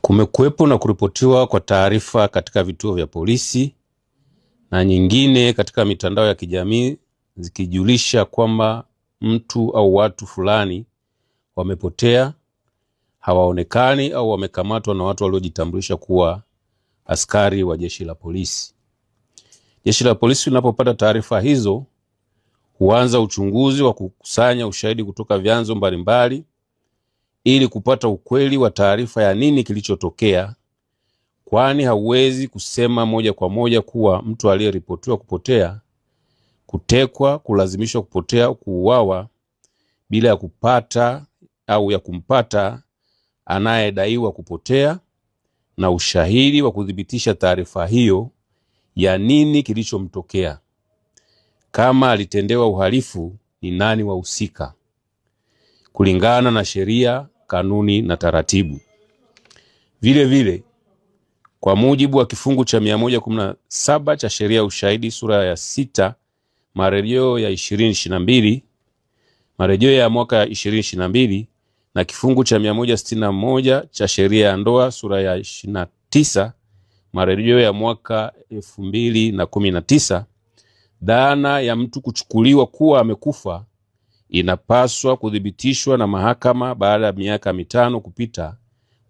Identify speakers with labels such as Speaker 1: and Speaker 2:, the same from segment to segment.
Speaker 1: Kumekuwepo na kuripotiwa kwa taarifa katika vituo vya polisi na nyingine katika mitandao ya kijamii zikijulisha kwamba mtu au watu fulani wamepotea, hawaonekani au wamekamatwa na watu waliojitambulisha kuwa askari wa jeshi la polisi. Jeshi la polisi linapopata taarifa hizo huanza uchunguzi wa kukusanya ushahidi kutoka vyanzo mbalimbali ili kupata ukweli wa taarifa ya nini kilichotokea, kwani hauwezi kusema moja kwa moja kuwa mtu aliyeripotiwa kupotea, kutekwa, kulazimishwa kupotea au kuuawa bila ya kupata au ya kumpata anayedaiwa kupotea na ushahidi wa kudhibitisha taarifa hiyo ya nini kilichomtokea. Kama alitendewa uhalifu, ni nani wahusika kulingana na sheria, kanuni na taratibu. Vile vile, kwa mujibu wa kifungu cha 117 cha sheria ya ushahidi sura ya 6 marejeo ya 2022, marejeo ya mwaka 2022 na kifungu cha 161 cha sheria ya ndoa sura ya 29 marejeo ya mwaka 2019, dhana ya mtu kuchukuliwa kuwa amekufa inapaswa kudhibitishwa na mahakama baada ya miaka 5 kupita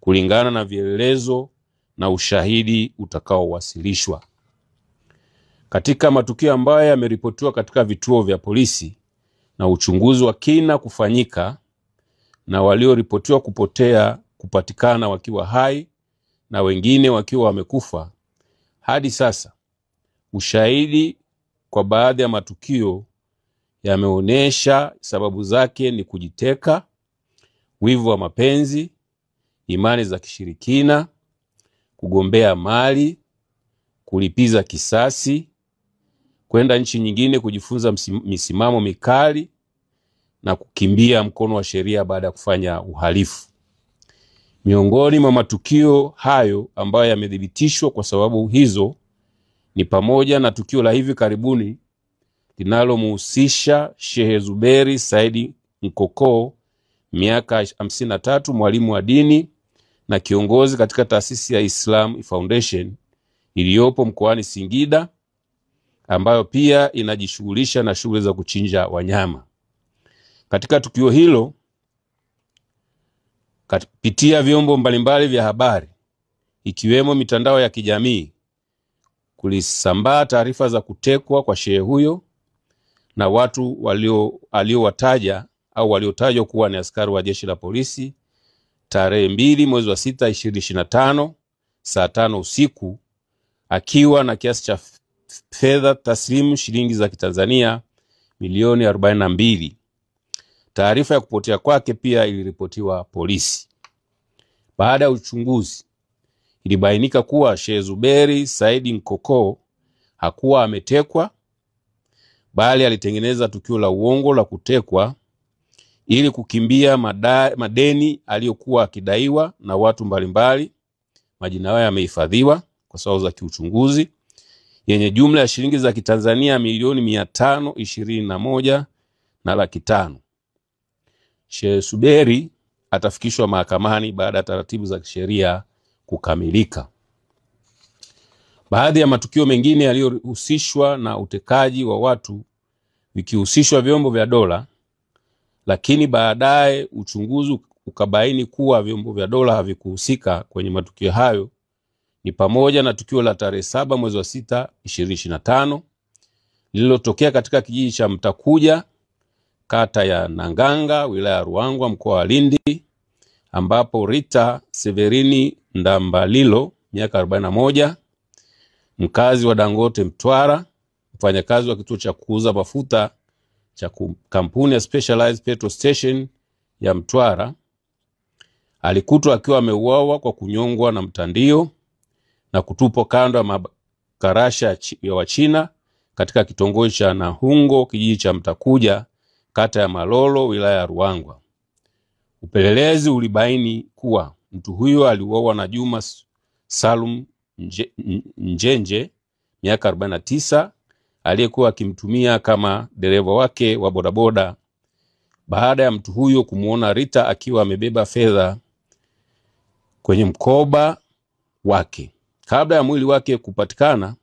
Speaker 1: kulingana na vielelezo na ushahidi utakaowasilishwa. Katika matukio ambayo yameripotiwa katika vituo vya polisi na uchunguzi wa kina kufanyika na walioripotiwa kupotea kupatikana wakiwa hai na wengine wakiwa wamekufa, hadi sasa ushahidi kwa baadhi ya matukio yameonyesha sababu zake ni kujiteka, wivu wa mapenzi, imani za kishirikina, kugombea mali, kulipiza kisasi, kwenda nchi nyingine kujifunza misimamo mikali na kukimbia mkono wa sheria baada ya kufanya uhalifu. Miongoni mwa matukio hayo ambayo yamethibitishwa kwa sababu hizo ni pamoja na tukio la hivi karibuni linalomhusisha Sheikh Zuberi Said Nkoko, miaka 53, mwalimu wa dini na kiongozi katika taasisi ya Islam Foundation iliyopo mkoani Singida, ambayo pia inajishughulisha na shughuli za kuchinja wanyama. Katika tukio hilo, kupitia vyombo mbalimbali vya habari ikiwemo mitandao ya kijamii, kulisambaa taarifa za kutekwa kwa shehe huyo na watu waliowataja au waliotajwa kuwa ni askari wa jeshi la polisi tarehe 2 mwezi wa 6 2025 saa 5 usiku, akiwa na kiasi cha fedha taslimu shilingi za Kitanzania milioni 42. Taarifa ya kupotea kwake pia iliripotiwa polisi. Baada ya uchunguzi, ilibainika kuwa Sheikh Zuberi Said Nkoko hakuwa ametekwa, bali alitengeneza tukio la uongo la kutekwa ili kukimbia madeni aliyokuwa akidaiwa na watu mbalimbali. Majina yao yamehifadhiwa kwa sababu za kiuchunguzi, yenye jumla ya shilingi za Kitanzania milioni 521 na laki 5. Sheikh Zuberi atafikishwa mahakamani baada ya taratibu za kisheria kukamilika. Baadhi ya matukio mengine yaliyohusishwa na utekaji wa watu vikihusishwa vyombo vya dola, lakini baadaye uchunguzi ukabaini kuwa vyombo vya dola havikuhusika kwenye matukio hayo, ni pamoja na tukio la tarehe 7 mwezi wa 6 2025 lililotokea katika kijiji cha Mtakuja, kata ya Nanganga, wilaya ya Ruangwa, mkoa wa Lindi, ambapo Rita Severini Ndambalilo, miaka 41, mkazi wa Dangote Mtwara, mfanyakazi wa kituo cha kuuza mafuta cha kampuni ya Specialized Petrol Station ya Mtwara, alikutwa akiwa ameuawa kwa kunyongwa na mtandio na kutupwa kando ya makarasha ya Wachina katika kitongoji cha Nahungo, kijiji cha Mtakuja, kata ya Malolo, wilaya ya Ruangwa. Upelelezi ulibaini kuwa mtu huyo aliuawa na Juma Salum Njenje, miaka 49, aliyekuwa akimtumia kama dereva wake wa bodaboda, baada ya mtu huyo kumuona Rita akiwa amebeba fedha kwenye mkoba wake. Kabla ya mwili wake kupatikana,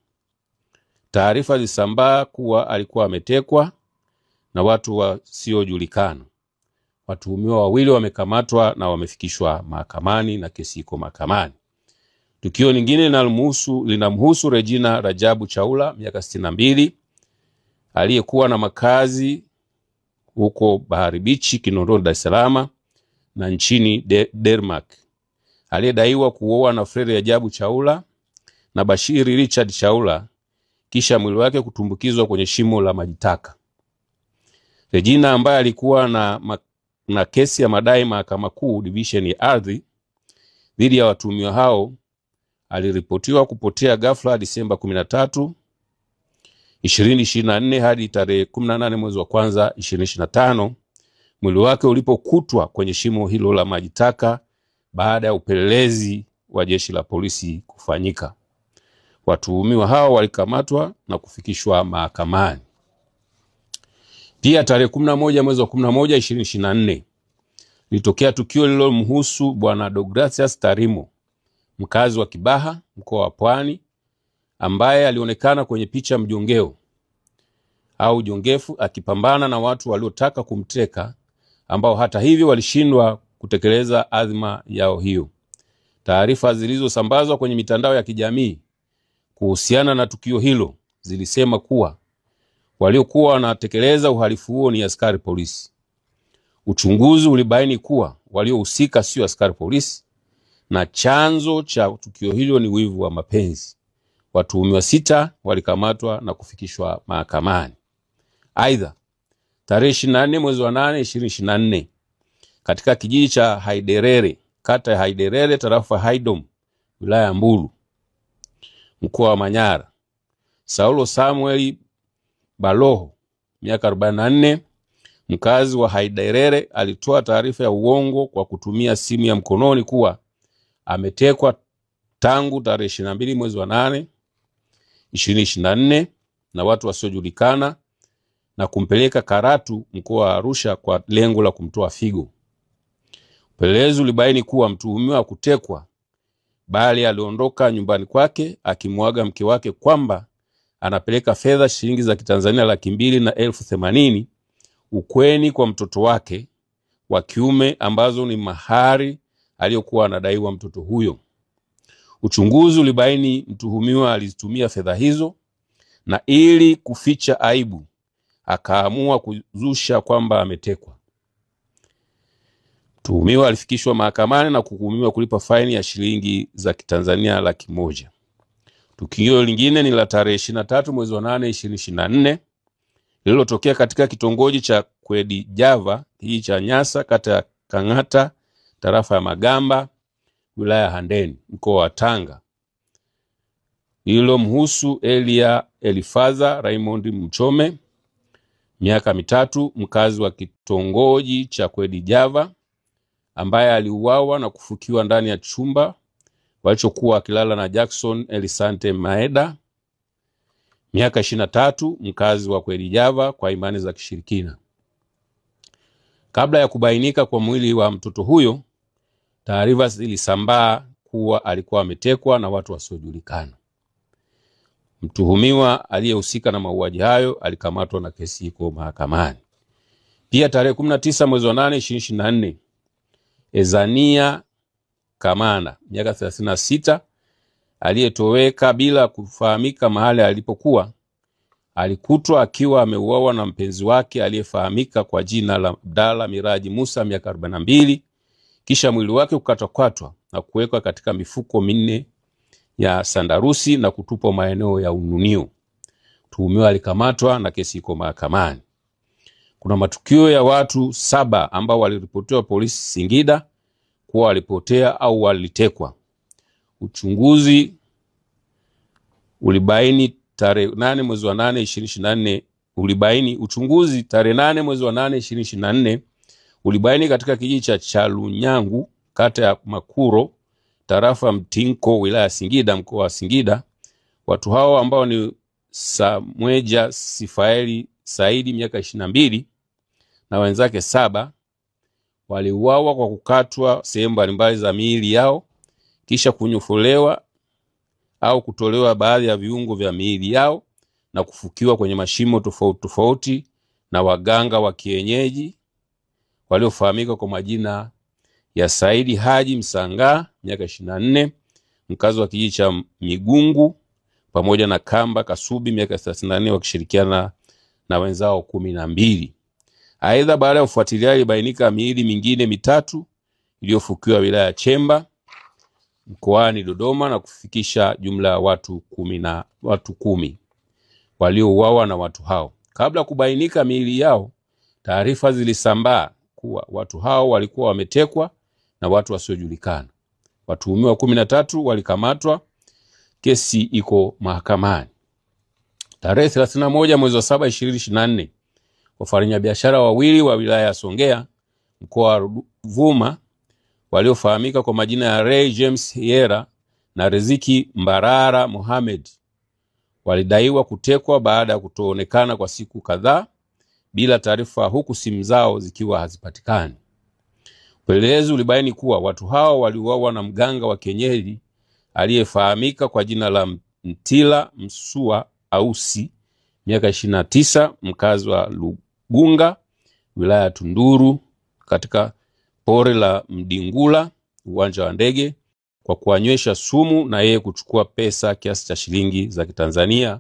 Speaker 1: taarifa zilisambaa kuwa alikuwa ametekwa na watu wasiojulikana. Watuhumiwa wawili wamekamatwa na wamefikishwa mahakamani na kesi iko mahakamani. Tukio lingine linamhusu Regina Rajabu Chaula, miaka 62, aliyekuwa na makazi huko Bahari Beach, Kinondoni, Dar es Salaam na nchini Denmark, aliyedaiwa kuoa na Fred Rajabu Chaula na Bashiri Richard Chaula kisha mwili wake kutumbukizwa kwenye shimo la majitaka. Regina, ambaye alikuwa na kesi ya madai Mahakama Kuu Division ya Ardhi dhidi ya watuhumiwa hao, aliripotiwa kupotea ghafla Disemba 13, 2024 hadi tarehe 18 mwezi wa kwanza 2025, mwili wake ulipokutwa kwenye shimo hilo la majitaka baada ya upelelezi wa jeshi la polisi kufanyika. Watuhumiwa hao walikamatwa na kufikishwa mahakamani. Pia tarehe 11 mwezi wa 11 2024 litokea tukio lililomhusu Bwana Deogratias Tarimo, mkazi wa Kibaha, mkoa wa Pwani, ambaye alionekana kwenye picha mjongeo au jongefu akipambana na watu waliotaka kumteka, ambao hata hivyo walishindwa kutekeleza azma yao hiyo. Taarifa zilizosambazwa kwenye mitandao ya kijamii kuhusiana na tukio hilo zilisema kuwa waliokuwa wanatekeleza uhalifu huo ni askari polisi. Uchunguzi ulibaini kuwa waliohusika sio askari polisi na chanzo cha tukio hilo ni wivu wa mapenzi. Watuhumiwa 6 walikamatwa na kufikishwa mahakamani. Aidha, tarehe 24 mwezi wa 8 2024 katika kijiji cha Haiderere, kata ya Haiderere, tarafa Haidom, wilaya ya Mbulu, mkoa wa Manyara, Saulo Samuel Baloho, miaka 44, mkazi wa Haiderere, alitoa taarifa ya uongo kwa kutumia simu ya mkononi kuwa ametekwa tangu tarehe 22 mwezi wa 8 2024 na watu wasiojulikana na kumpeleka Karatu, mkoa wa Arusha, kwa lengo la kumtoa figo. Upelelezi ulibaini kuwa mtuhumiwa hakutekwa, bali aliondoka nyumbani kwake akimwaga mke wake kwamba anapeleka fedha shilingi za Kitanzania 280,000 ukweni kwa mtoto wake wa kiume, ambazo ni mahari aliyokuwa anadaiwa mtoto huyo. Uchunguzi ulibaini mtuhumiwa alizitumia fedha hizo, na ili kuficha aibu akaamua kuzusha kwamba ametekwa. Mtuhumiwa alifikishwa mahakamani na kuhukumiwa kulipa faini ya shilingi za Kitanzania 100,000. Tukio lingine ni la tarehe 23 mwezi wa 8 2024 lililotokea katika kitongoji cha Kwedi Java, kijiji cha Nyasa, kata ya Kang'ata, tarafa ya Magamba, wilaya ya Handeni, mkoa wa Tanga, lililomhusu Elia Elifaza Raymond Mchome, miaka 3, mkazi wa kitongoji cha Kwedi Java, ambaye aliuawa na kufukiwa ndani ya chumba walichokuwa akilala na Jackson Elisante Maeda, miaka 23, mkazi wa Kwedi Java, kwa imani za kishirikina. Kabla ya kubainika kwa mwili wa mtoto huyo, taarifa zilisambaa kuwa alikuwa ametekwa na watu wasiojulikana. Mtuhumiwa aliyehusika na mauaji hayo alikamatwa na kesi iko mahakamani. Pia tarehe 19 mwezi wa 8 2024 Ezania Kamana, miaka 36, aliyetoweka bila kufahamika mahali alipokuwa, alikutwa akiwa ameuawa na mpenzi wake aliyefahamika kwa jina la Abdalla Miraji Musa, miaka 42, kisha mwili wake kukatwakatwa na kuwekwa katika mifuko 4 ya sandarusi na kutupwa maeneo ya Ununio. Mtuhumiwa alikamatwa na kesi iko mahakamani. Kuna matukio ya watu 7 ambao waliripotiwa polisi Singida kuwa walipotea au walitekwa. Uchunguzi ulibaini tarehe 8 mwezi wa 8 2024 ulibaini katika kijiji cha Chalunyangu, kata ya Makuro, tarafa Mtinko, wilaya Singida, mkoa wa Singida. Watu hao ambao ni Samweja Sifaeli Saidi, miaka 22, na wenzake 7 waliuawa kwa kukatwa sehemu mbalimbali za miili yao kisha kunyofolewa au kutolewa baadhi ya viungo vya miili yao na kufukiwa kwenye mashimo tofauti tofauti na waganga wa kienyeji waliofahamika kwa majina ya Saidi Haji Msanga miaka 24, mkazi wa kijiji cha Migungu, pamoja na Kamba Kasubi miaka 34, wakishirikiana na wenzao 12. Aidha, baada ya ufuatiliaji ilibainika miili mingine mitatu iliyofukiwa wilaya ya Chemba mkoani Dodoma na kufikisha jumla ya watu 10 waliouawa na watu hao. Kabla ya kubainika miili yao, taarifa zilisambaa kuwa watu hao walikuwa wametekwa na watu wasiojulikana. Watuhumiwa 13 walikamatwa. Kesi iko mahakamani. Tarehe 31 mwezi wa 7 2024, wafanyabiashara wawili wa wilaya ya Songea mkoa wa Ruvuma waliofahamika kwa majina ya Ray James Hiera na Riziki Mbarara Mohamed walidaiwa kutekwa baada ya kutoonekana kwa siku kadhaa bila taarifa, huku simu zao zikiwa hazipatikani. Upelelezi ulibaini kuwa watu hao waliuawa na mganga wa kienyeji aliyefahamika kwa jina la Mtila Msua Ausi miaka 29, mkazi wa Lugunga wilaya ya Tunduru, katika pori la Mdingula uwanja wa ndege, kwa kuanywesha sumu na yeye kuchukua pesa kiasi cha shilingi za Kitanzania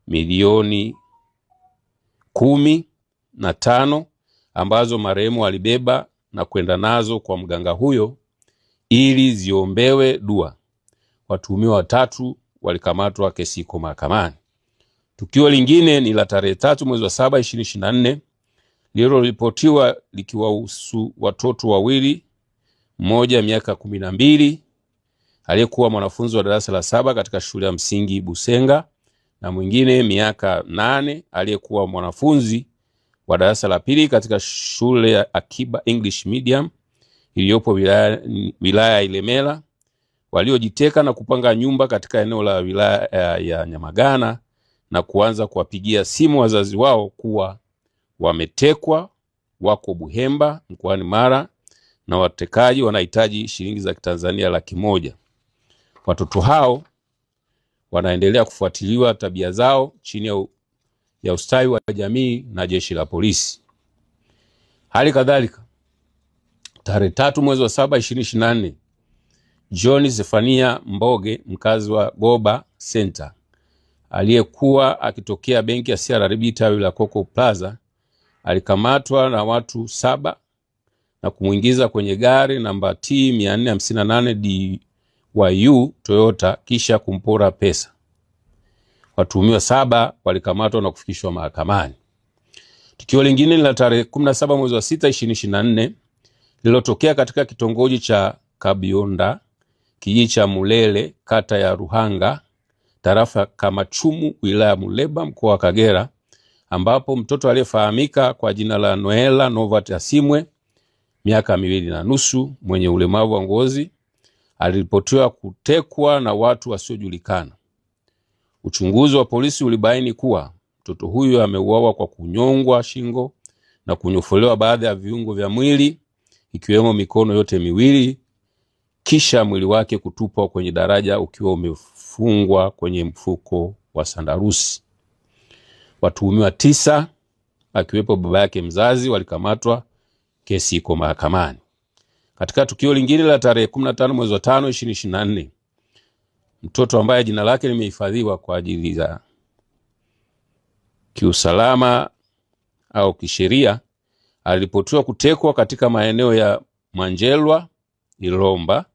Speaker 1: milioni 15 ambazo marehemu alibeba na kwenda nazo kwa mganga huyo ili ziombewe dua. Watuhumiwa 3 walikamatwa. Kesi iko mahakamani. Tukio lingine ni la tarehe 3 mwezi wa 7 2024, lililoripotiwa likiwahusu watoto wawili, mmoja miaka 12 aliyekuwa mwanafunzi wa darasa la 7 katika shule ya msingi Busenga, na mwingine miaka 8 aliyekuwa mwanafunzi wa darasa la 2 katika shule ya Akiba English Medium iliyopo wilaya ya Ilemela, waliojiteka na kupanga nyumba katika eneo la wilaya ya Nyamagana na kuanza kuwapigia simu wazazi wao kuwa wametekwa, wako Buhemba mkoani Mara na watekaji wanahitaji shilingi za Kitanzania 100,000. Watoto hao wanaendelea kufuatiliwa tabia zao chini ya ustawi wa jamii na jeshi la polisi. Hali kadhalika, tarehe 3 mwezi wa 7 2024, John Zefania Mboge, mkazi wa Goba Center, aliyekuwa akitokea benki ya CRDB tawi la Coco Plaza, alikamatwa na watu 7 na kumuingiza kwenye gari namba T 458 DYU Toyota kisha kumpora pesa. Watuhumiwa 7 walikamatwa na kufikishwa mahakamani. Tukio lingine la tarehe 17 mwezi wa 6 2024, lililotokea katika kitongoji cha Kabionda, kijiji cha Mulele, kata ya Ruhanga, tarafa Kamachumu, wilaya Muleba, mkoa wa Kagera, ambapo mtoto aliyefahamika kwa jina la Noela Novat Asimwe miaka 2.5 mwenye ulemavu wa ngozi aliripotiwa kutekwa na watu wasiojulikana. Uchunguzi wa polisi ulibaini kuwa mtoto huyo ameuawa kwa kunyongwa shingo na kunyofolewa baadhi ya viungo vya mwili ikiwemo mikono yote miwili, kisha mwili wake kutupwa kwenye daraja ukiwa umefungwa kwenye mfuko wa sandarusi. Watuhumiwa 9 akiwepo baba yake mzazi walikamatwa. Kesi iko mahakamani. Katika tukio lingine la tarehe 15 mwezi wa 5 2024, mtoto ambaye jina lake limehifadhiwa kwa ajili ya kiusalama au kisheria aliripotiwa kutekwa katika maeneo ya Manjelwa, Ilomba,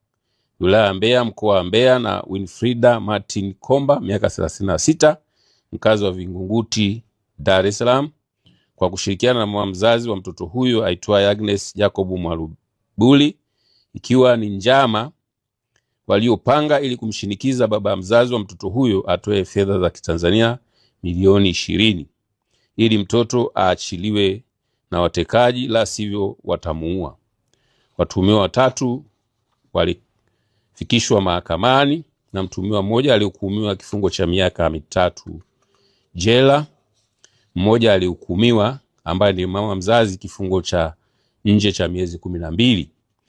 Speaker 1: wilaya ya Mbeya, mkoa wa Mbeya, na Winfrida Martin Komba miaka 36, mkazi wa Vingunguti, Dar es Salaam, kwa kushirikiana na mzazi wa mtoto huyo aitwaye Agnes Jacob Mwalubuli, ikiwa ni njama waliopanga ili kumshinikiza baba mzazi wa mtoto huyo atoe fedha za Kitanzania milioni 20 ili mtoto aachiliwe na watekaji, la sivyo watamuua. Watuhumiwa 3 walifikishwa mahakamani na mtuhumiwa mmoja alihukumiwa kifungo cha miaka 3 jela. Mmoja alihukumiwa, ambaye ni mama mzazi, kifungo cha nje cha miezi 12.